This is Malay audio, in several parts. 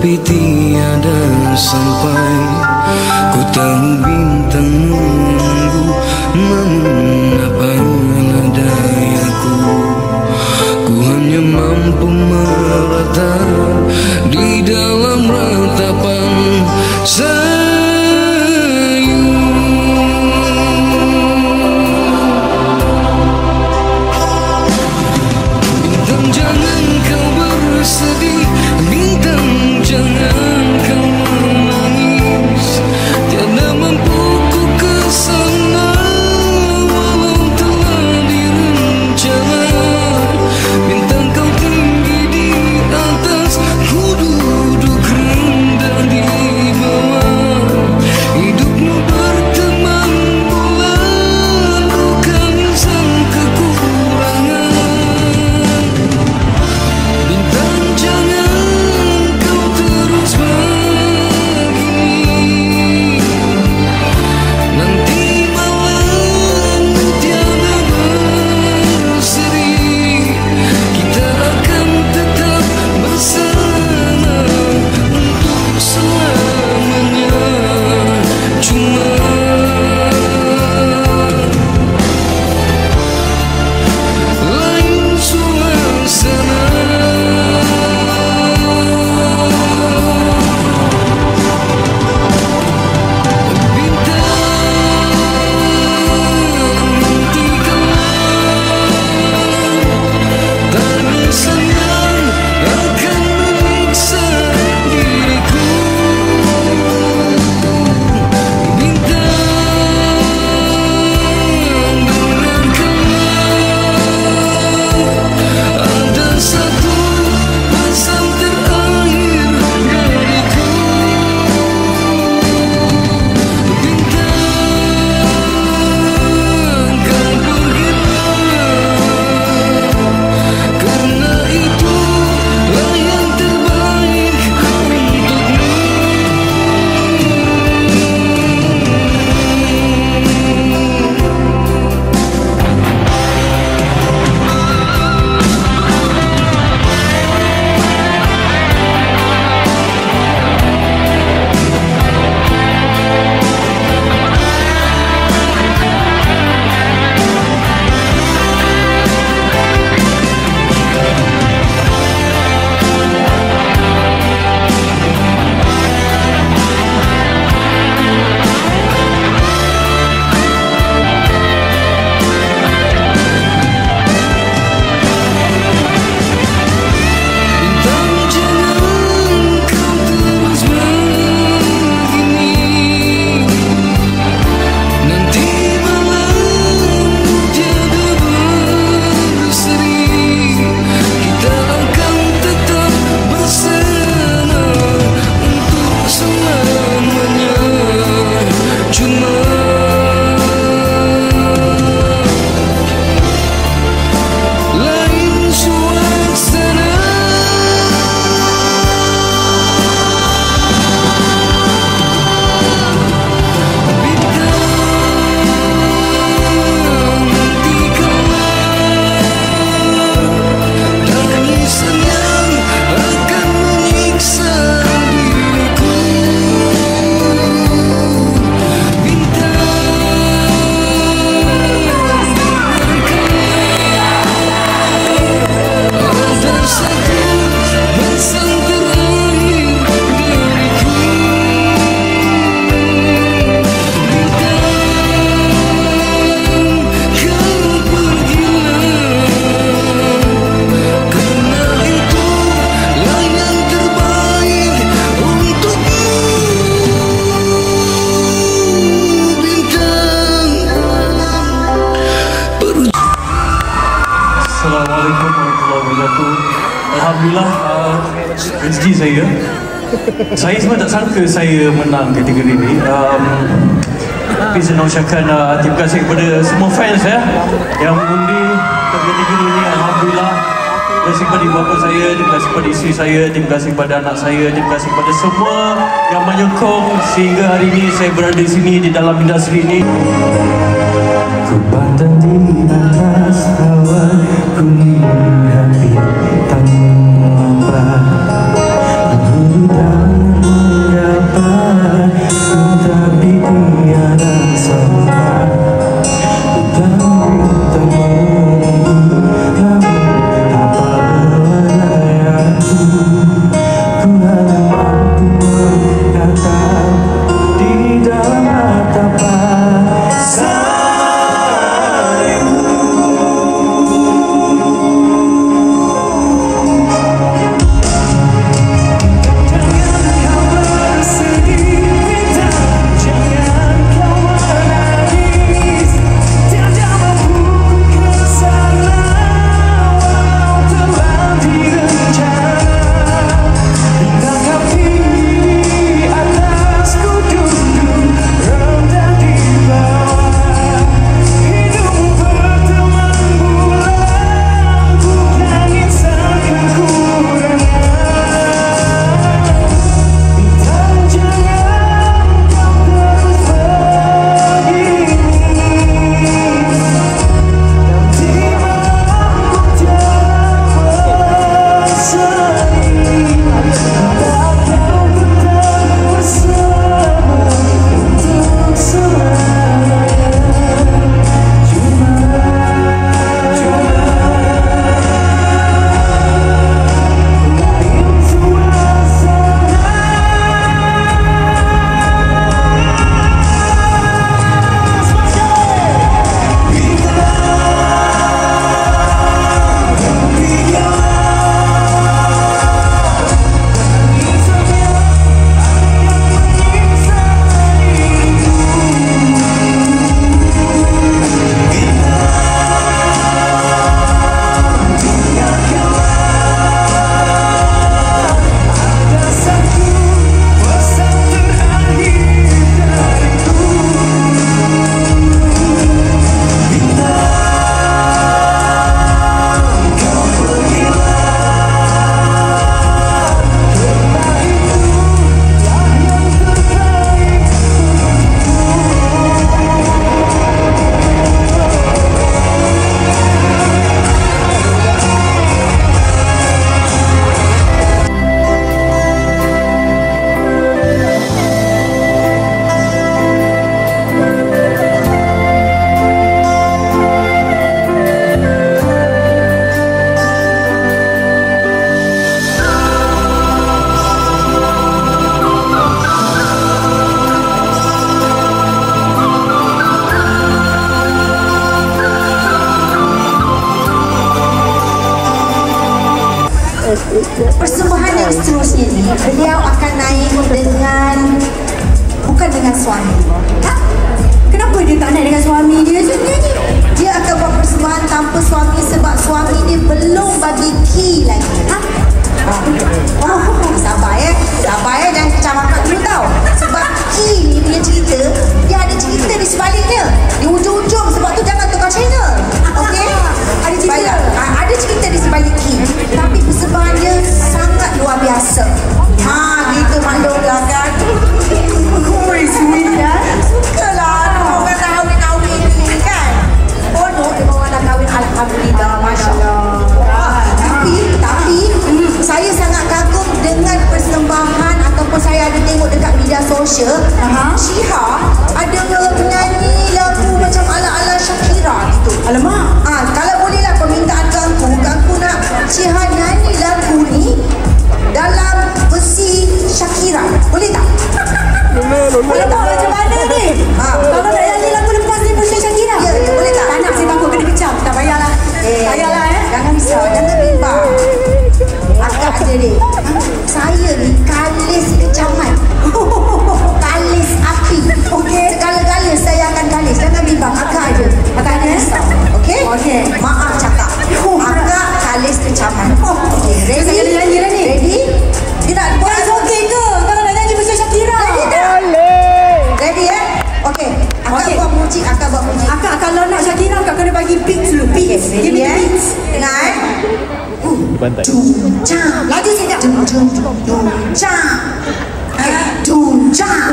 tapi tiada sampai. Ku tahu bintang menunggu, namun apa dayaku. Ku hanya mampu merata di dalam ratapan sayu. Bintang jangan kau bersedih, bintang jangan kau menangis. Tiada mampu ku kesana walau telah direncana. Bintang kau tinggi di atas, ku duduk rendah di bawah. Hidupmu berteman bulan, bukan sang kekurangan. Bintang jangan kau terus begini, nanti malam tiada berseri. Kita akan tetap bersama untuk selamanya. Cuma lain suasana. Assalamualaikum warahmatullahi wabarakatuh. Alhamdulillah, rezeki saya. Saya sebenarnya tak sangka saya menang kategori ini. Tapi saya nak ucapkan terima kasih kepada semua fans yang mengundi kategori ini. Alhamdulillah. Terima kasih kepada ibu bapa saya, terima kasih kepada isteri saya, terima kasih kepada anak saya, terima kasih kepada semua yang menyokong sehingga hari ini saya berada di sini di dalam industri ini. Ku pandang di atas awan, ku lihat bintang melambai. persembahan yang seterusnya ni, beliau akan naik dengan bukan dengan suami. Kenapa dia tak naik dengan suami dia sendiri? Dia akan buat persembahan tanpa suami sebab suami dia belum bagi key lagi. Sabar ya, jangan kecam akak dulu tau. Sebab key ni punya cerita, dia ada cerita di sebaliknya, di ujung-ujung. Sebab tu jangan tukar channel. Okey? Ada cerita. Ada cerita di sebalik key. Tapi persembahan dia sangat luar biasa. Gitu maklumlah kan. Sweet ya. Sukalah orang kahwin-kahwin ni kan. Bodoh dia orang dah kahwin, alhamdulillah, masya-Allah. Tapi saya sangat kagum dengan persembahan ataupun saya ada tengok dekat media sosial. Syiha ada menyanyi lagu macam ala-ala Shakira gitu. Alamak. Kalau bolehlah permintaan ganggu nak Syiha nyanyi lagu ni dalam versi Shakira. Boleh tak? Boleh tak macam mana ni? Kalau nak nyanyi lagu lepas ni versi Shakira? Ya, boleh tak? Tak nak, saya takut kena kecam. Tak payahlah. Payahlah Jangan risau, jangan bimbang. Akak ada dek. Saya ni kalis kecaman. Kalis api. Okey. Segala-gala saya akan kalis. Jangan bimbang, akak ada. Akak ada risau. Okey? Okey. Maaf cakap. Akak kalis kecaman. Okey. Ready? Saya kena nyanyi dah ni. Ready? Tidak. Boleh okey ke? Kalau nak nyanyi versi Shakira. Ready tak? Boleh. Ready ya? Okey. Akak buat muzik. Akak kalau nak Shakira, akak kena bagi beats dulu. Beats. Give me beats. Dengar Bantai. Laju sekejap.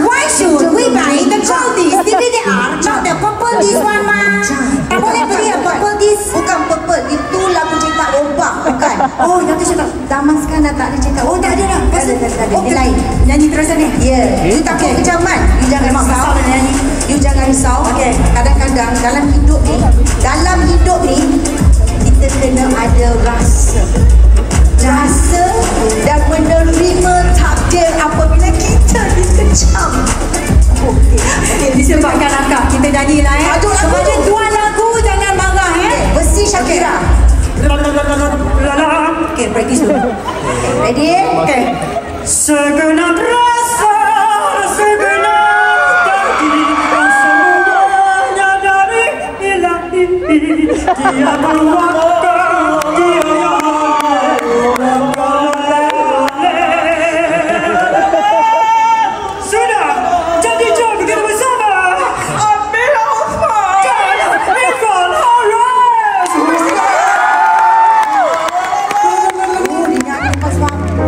Why should we buy the gold disc DVD-R, not the purple disc one ma? Tak boleh beli purple disc. Bukan purple, itu lagu cakap robak, bukan? Yang tu cakap zaman sekarang dah tak ada cakap. Tak ada dah. Dia lain. Nyanyi terusan ni? Ya. You takut kecaman. You jangan risau. You jangan risau. Kadang-kadang dalam hidup ni kita kena ada rasa dan menerima takdir apabila kita dikecam. Okey, disebabkan akak kita nyanyilah Sebagai tuan lagu jangan marah versi Shakira. Okey, practice dulu. Ready? Okey. Segenap rasa, segenap tadi, semuanya dari ilahi. Dia berwakil, dia sudah, jadi jom kita bersama. Ambil Alfa dan Nicole Harris. Dinyanyi pas waktu.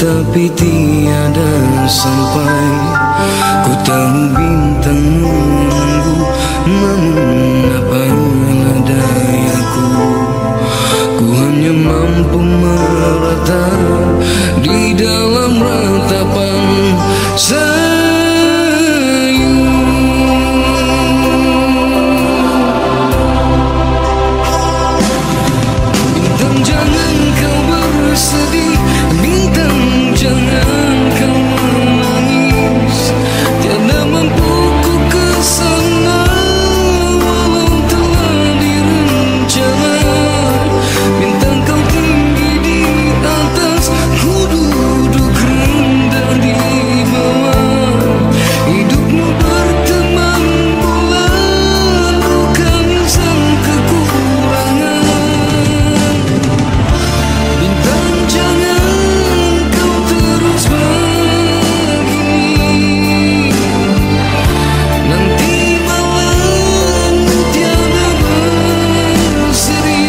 tapi tiada sampai. Ku tahu bintang menunggu, namun apalah dayaku. Ku hanya mampu meratap di dalam ratapan sayu. Bintang jangan kau bersedih, bintang jangan kau menangis. Tiada mampu ku kesana walau telah direncana. Bintang kau tinggi di atas, ku duduk rendah di bawah. Hidupmu berteman bulan, bukan sang kekurangan. Bintang jangan kau terus begini, nanti malam tiada berseri.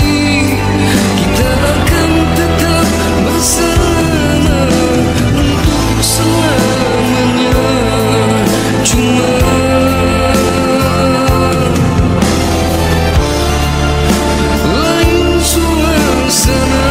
Kita akan tetap bersama untuk selamanya. Cuma lain suasana.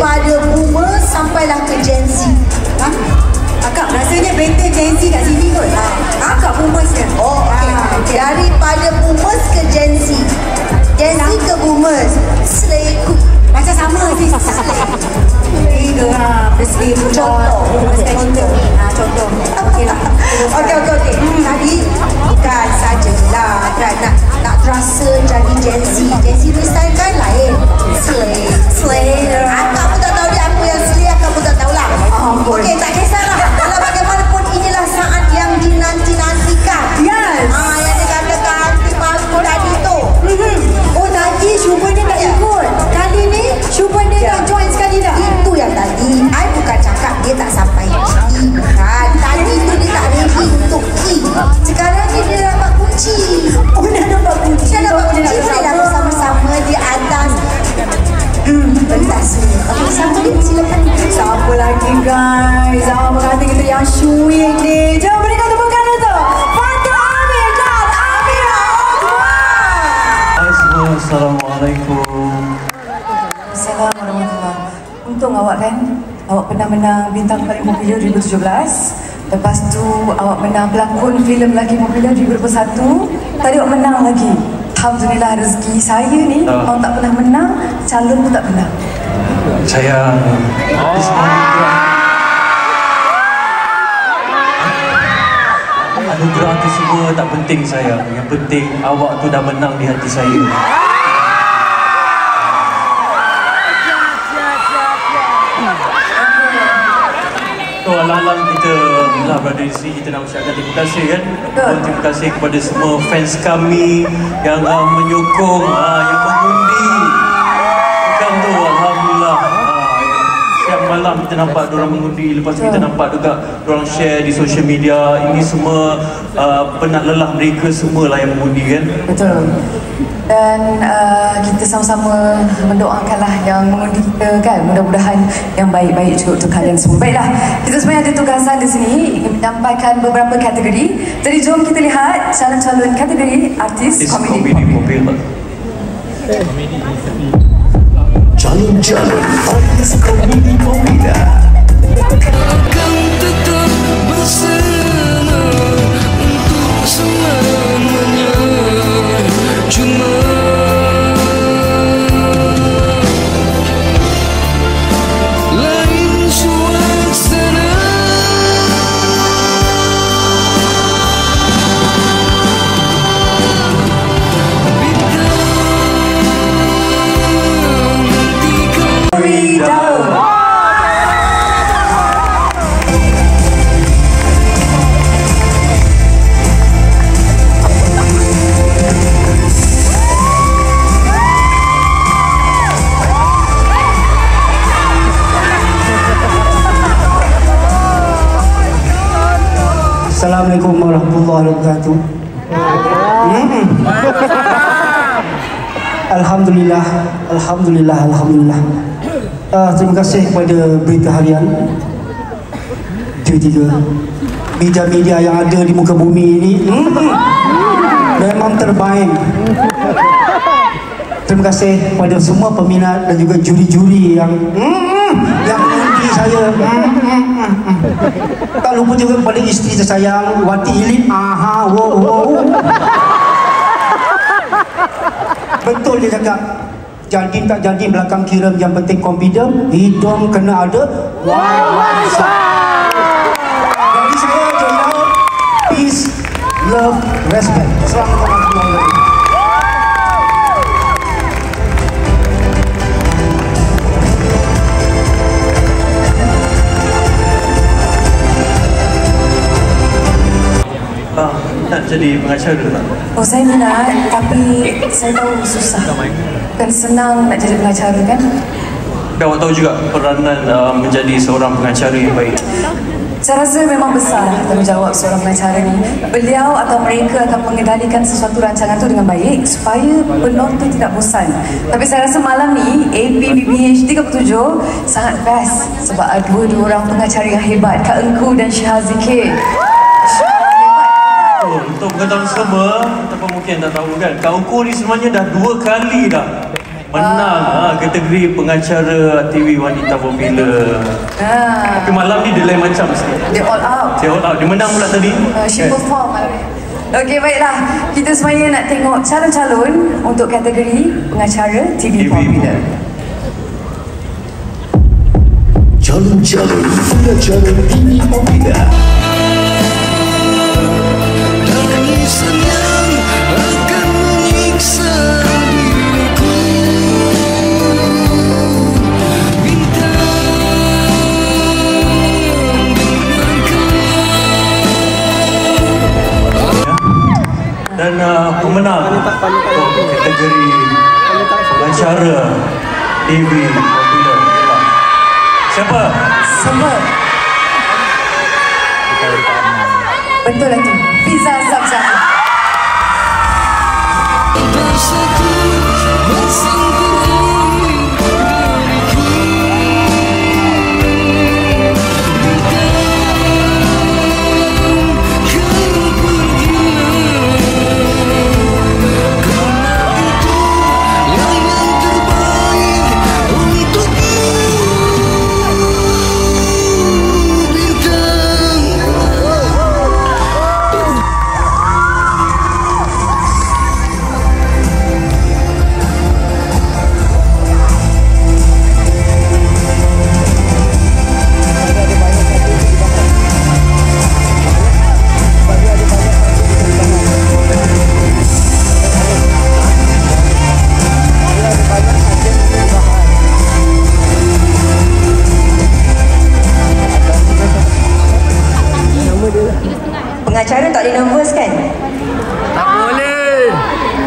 daripada boomer sampailah ke Gen Z. Ha? Akak rasanya better Gen Z kat sini kot. Akak boomersnya. Oh, okey. Daripada boomers ke Gen Z. Gen Z ke boomers. Slay queen. Macam sama sih. Itu Persegi Contoh. Contoh. Okeylah. Okey. Tadi bukan sajalah kan nak terasa jadi Gen Z. Gen Z ni style kan lain. Slay. Akak pun tak tahu dia apa yang slay, akak pun tak tahulah. Okey, tak kisahlah. Kalau bagaimanapun inilah saat yang dinanti-nantikan. Yes. Yang dikatakan anti palsu tadi tu. Oh, tadi Syuban dia tak ikut. Kali ni Syuban dia tak join sekali dah. Itu yang tadi. I bukan cakap dia tak sampai key. Bukan. Tadi tu dia tak ready untuk key. Sekarang ni dia dapat kunci. Oh, dah dapat kunci. Dia dapat kunci. Boleh dah bersama-sama di atas pentas ni. Okey, siapa dia? Silakan. Siapa lagi guys? Apa kata kita yang syuik ni? Jom berikan tepukan untuk Fatah Amir dan Amir Osman. Hai semua, Assalamualaikum. Assalamualaikum warahmatullahi. Untung awak kan, awak pernah menang Bintang Paling Popular 2017. Lepas tu awak menang pelakon filem Lelaki Popular 2021. Tadi awak menang lagi. Alhamdulillah rezeki saya ni, orang tak pernah menang, calon pun tak pernah. Sayang. Anugerah tu semua tak penting sayang. Yang penting awak tu dah menang di hati saya. So alang-alang kita lah berada di sini, kita nak ucapkan terima kasih kan. Terima kasih kepada semua fans kami yang menyokong, yang mengundi. Bukan tu, Alhamdulillah. Siang malam kita nampak diorang mengundi, lepas tu kita nampak juga diorang share di social media. Ini semua penat lelah mereka semualah yang mengundi kan. Betul. Dan kita sama-sama mendoakanlah yang mengundi kita kan, mudah-mudahan yang baik-baik juga untuk kalian semua. Baiklah, kita sebenarnya ada tugasan di sini ingin menyampaikan beberapa kategori. Jadi jom kita lihat calon-calon kategori artis komedi popular. Calon-calon artis komedi popular. Akan tetap bersama untuk selamanya. Cuma lain suasana. Assalamualaikum warahmatullahi wabarakatuh. Alhamdulillah. Terima kasih kepada Berita Harian TV3, media-media yang ada di muka bumi ini. Memang terbaik. Terima kasih kepada semua peminat dan juga juri-juri yang mengundi saya. Tak lupa juga kepada isteri tersayang Wati Ilin. Betul dia cakap, jadi tak jadi belakang kirim, yang penting confident, hidung kena ada wajah. Jadi saya jawab peace, love, respect. Assalamualaikum warahmatullahi wabarakatuh. Nak jadi pengacara tak? Oh, saya minat, tapi saya tahu susah. Bukan senang nak jadi pengacara kan? Dan awak tahu juga peranan menjadi seorang pengacara yang baik. Saya rasa memang besar tanggungjawab seorang pengacara ni. Beliau atau mereka akan mengendalikan sesuatu rancangan tu dengan baik supaya penonton tidak bosan. Tapi saya rasa malam ni APBBH 37 sangat best sebab ada dua orang pengacara yang hebat, Kak Engku dan Syahazikir. Untuk pengetahuan semua, ataupun mungkin tak tahu kan, Kak Engku ni sebenarnya dah 2 kali dah menang kategori pengacara TV wanita popular. Tapi malam ni dia lain macam sikit. Dia all out. Dia menang pula tadi. She perform malam ni. Okey, baiklah. Kita semuanya nak tengok calon-calon untuk kategori pengacara TV popular. Calon-calon pengacara TV popular. Tangisan yang akan menyiksa diriku. Dan pemenang untuk kategori pengacara TV popular ialah siapa? Betul lah tu. Fiza Sabzana. Pengacara tak boleh nervous kan? Tak boleh.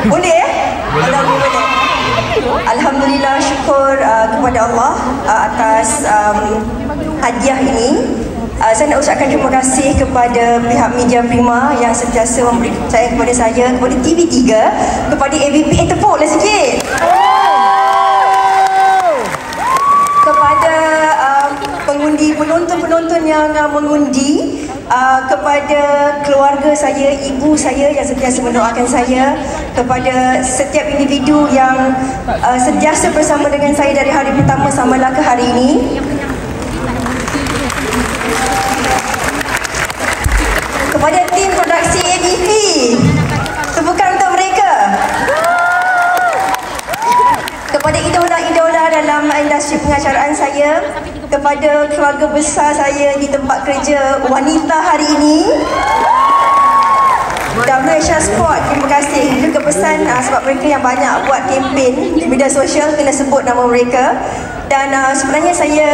Boleh ya? Alhamdulillah. Alhamdulillah, syukur kepada Allah atas hadiah ini. Saya nak ucapkan terima kasih kepada pihak Media Prima yang sentiasa memberi kepercayaan kepada saya, kepada TV3, kepada ABP. Tepuklah sikit. Kepada pengundi, penonton-penonton yang mengundi, kepada keluarga saya, ibu saya yang sentiasa mendoakan saya, kepada setiap individu yang sentiasa bersama dengan saya dari hari pertama sampailah ke hari ini. Kepada tim produksi ABP, tepukan untuk mereka. Kepada idola-idola dalam industri pengacaraan saya, kepada keluarga besar saya di tempat kerja wanita hari ini, WHR Sport, terima kasih. Juga pesan sebab mereka yang banyak buat kempen di media sosial, kena sebut nama mereka. Dan sebenarnya saya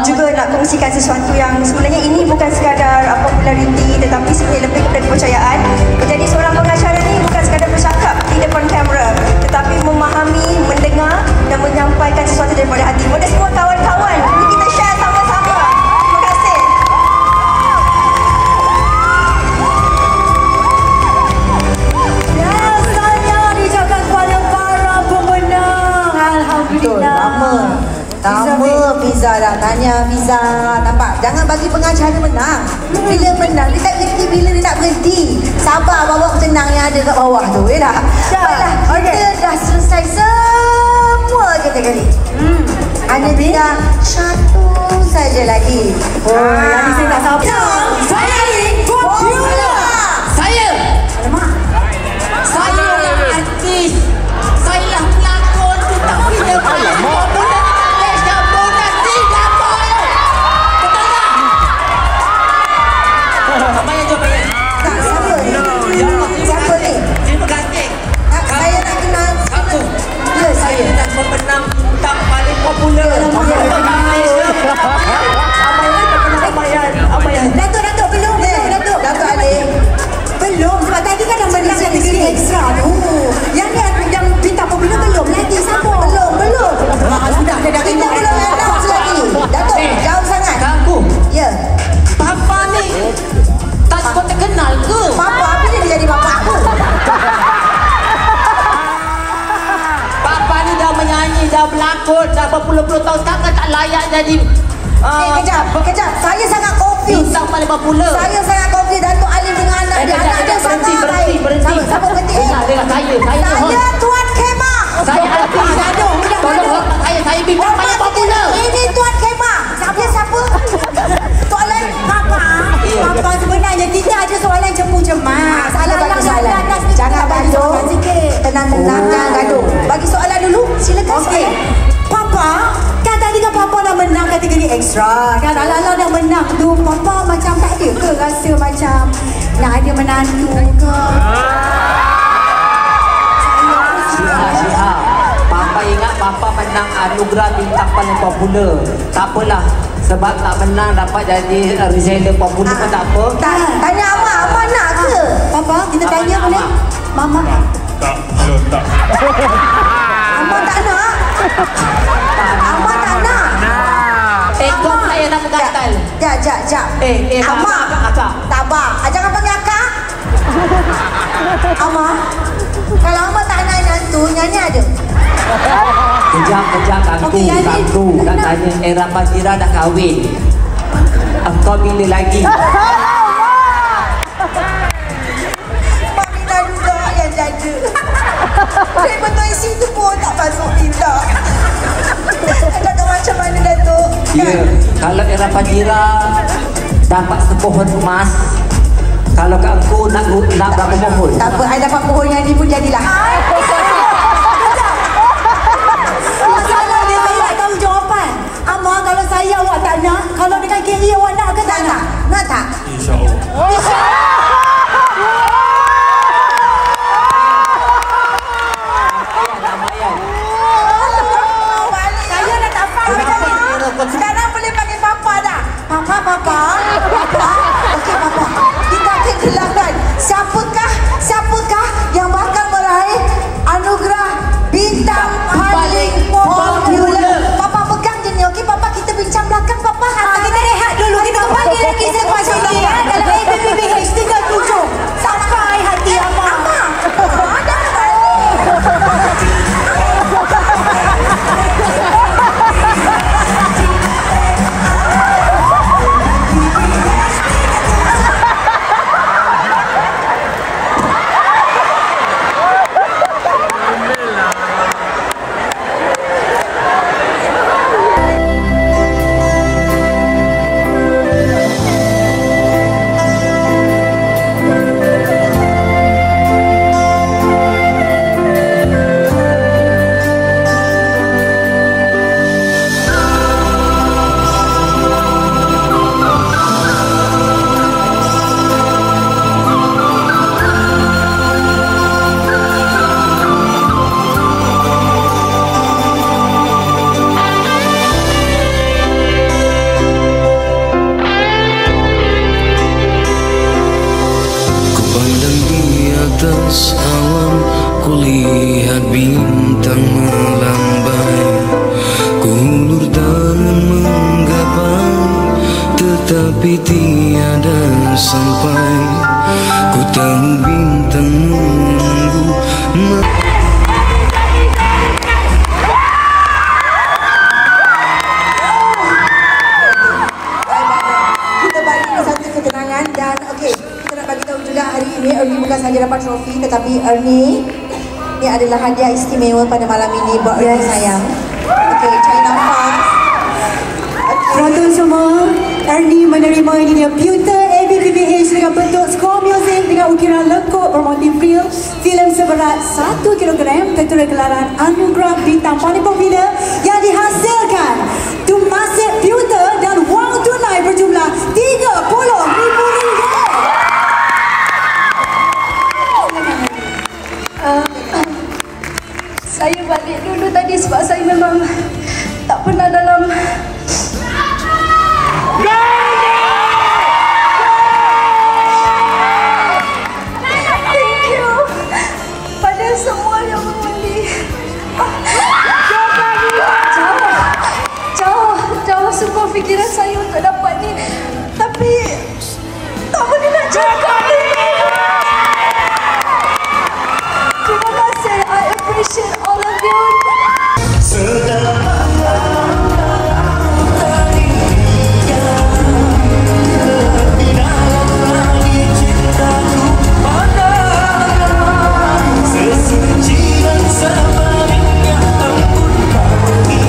juga nak kongsikan sesuatu yang sebenarnya ini bukan sekadar populariti, tetapi sebenarnya lebih kepada kepercayaan. Menjadi seorang pengacara ni bukan sekadar bercakap di depan kamera, tetapi memahami, mendengar dan menyampaikan sesuatu daripada hati. Kepada semua kawan-kawan, mari kita share sama-sama. Terima kasih. Biasanya diucapkan kepada para pemenang. Alhamdulillah. Nama Fiza dah tanya Fiza. Nampak? Jangan bagi pengacara menang. Bila menang, dia tak berhenti bila dia nak berhenti. Sabar bawa tenang yang ada kat bawah tu. Ya tak? Baiklah, kita dah selesai semua kategori. Hanya tinggal satu saja lagi. Yang ni saya tak sabar. Saya ni popular. Saya lah artis. Saya lah pelakon. Tetapi dia paling popular. Siapa ni? Terima kasih. Saya nak kenal. Satu. Ya, saya. Dan pemenang tak paling popular. Datuk, belum. Datuk Ali. Belum, sebab tadi kan yang menang kategori ekstra tu. Yang yang bintang popular belum lagi. Siapa? Belum. Sudah, kita belum announce lagi. Datuk, jauh sangat. Aku. Ya. Papa ni tak kau terkenal ke? Papa, bila dia jadi bapa aku? Papa ni dah menyanyi, dah berlakon, dah berpuluh-puluh tahun. Sekarang tak layak jadi Kejap. Saya sangat confused. bintang paling popular. Saya sangat confused. Datuk Ali dengan anak dia. Anak dia sangat baik. Berhenti. Siapa berhenti? Dengar saya Saya Tuan Kemak. Saya artis. Aduh, AB tak paling popular. Ini Tuan Khemah. Dia siapa? Soalan Papa. Papa sebenarnya tidak ada soalan cemu cemas. Salah bagi soalan. Jangan gaduh. Tenang-tenang, jangan gaduh. Bagi soalan dulu, silakan soalan. Papa, kan tadi kan Papa dah menang kategori ekstra. Kan Ala-Ala dah menang tu. Papa macam tak ada ke rasa macam nak ada menantu ke? Siap. Papa ingat Papa menang anugerah bintang paling popular. Tak apalah. Sebab tak menang dapat jadi reseller popular pun tak apa. Tanya Amah nak ke? Papa, kita tanya boleh? Mama? Tak. Amah tak nak? Amah tak nak? Tengok saya nak bergatal. Jap. Amah. Akak. Tabah. Jangan panggil akak. Amah. Kalau Amah tak nak nantu, nyanyi ada? Kejap kangku. Nak tanya Era Fazira dah kahwin. Engkau bila lagi? Mak Mina juga yang jaga. Saya betul isi tu pun tak masuk Mina. Ada macam mana Datuk? Ya, kalau Era Fazira dapat sepohon emas, kalau kat engkau nak berapa pohon? Tak apa, I dapat pohon yang ni pun jadilah. Masalah dia saya nak tahu jawapan. Amah, kalau saya awak tak nak, kalau dengan Kerry awak nak ke tak nak? Nak tak? InsyaAllah. Saya dah tak faham macam ni. Sekarang boleh panggil Papa dah. Papa. Okey, Papa. Kita akan gelakkan. Siapakah yang bakal meraih anugerah bintang paling popular? Papa pegang je ni, okey? Papa, kita bincang belakang, Papa. Kita rehat dulu. Kita panggil lagi selepas ini. Dalam ABBBH 37. Sampai hati Amah. Dah balik. Kulihat bintang melambai, kulur dan menggapai, tetapi tiada sampai. Ku tahu bintang menunggu. Kita bagi satu ketenangan dan okey, kita nak bagi tahu juga hari ini Ernie bukan sahaja dapat trofi, tetapi Ernie ini adalah hadiah istimewa pada malam ini buat Ernie sayang. Okey, cari nafas. Penonton semua, Ernie menerima ini dia pewter ABBBH dengan bentuk score music dengan ukiran lekuk bermotif real, filem seberat 1 kg, ketua gelaran anugerah bintang paling popular yang dihasilkan Temasek pewter dan wang tunai berjumlah RM30,000. Saya balik dulu tadi sebab saya memang tak pernah dalam thank you pada semua yang mengundi. Jauh semua fikiran saya untuk dapat ni, tapi tak boleh nak cakap ni. Terima kasih, I appreciate all of you. Sesuci dan sabar yang ampun kami.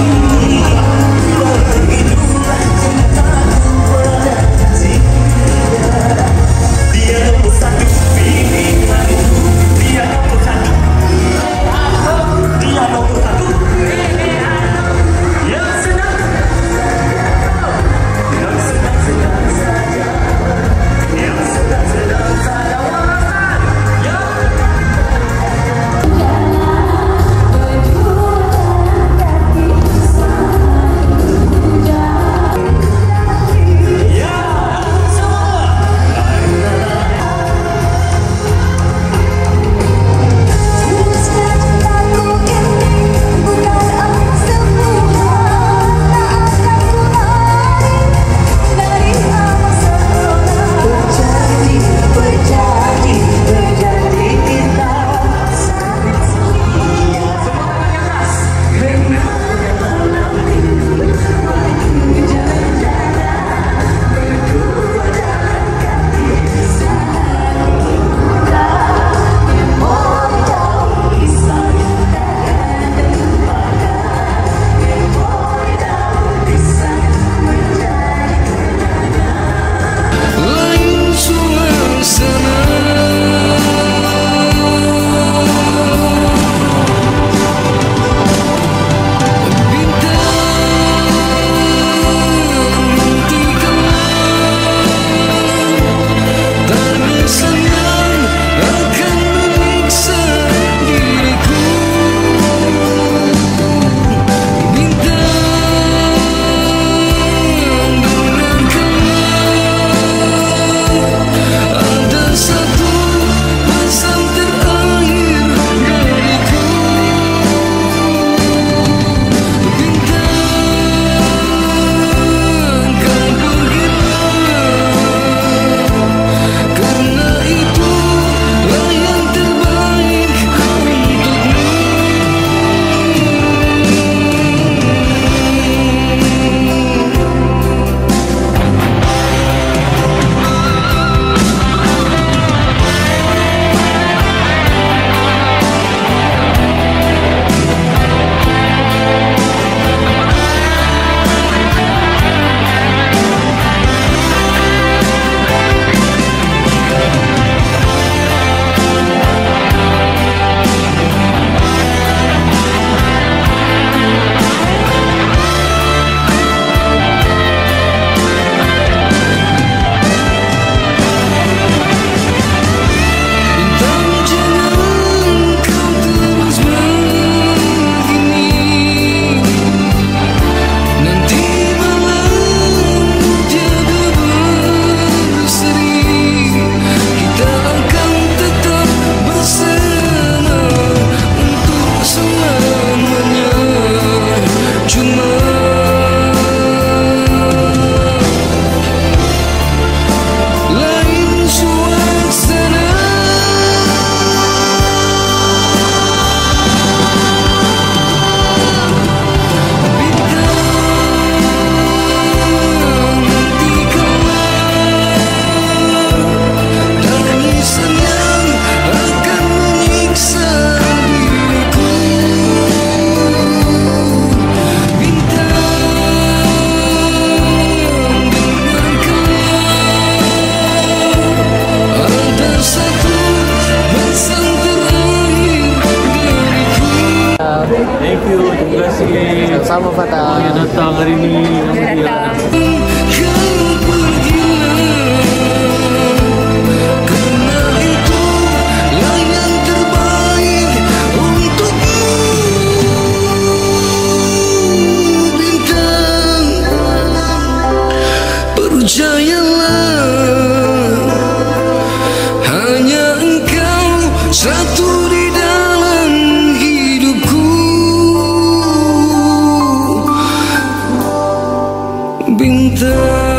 bintang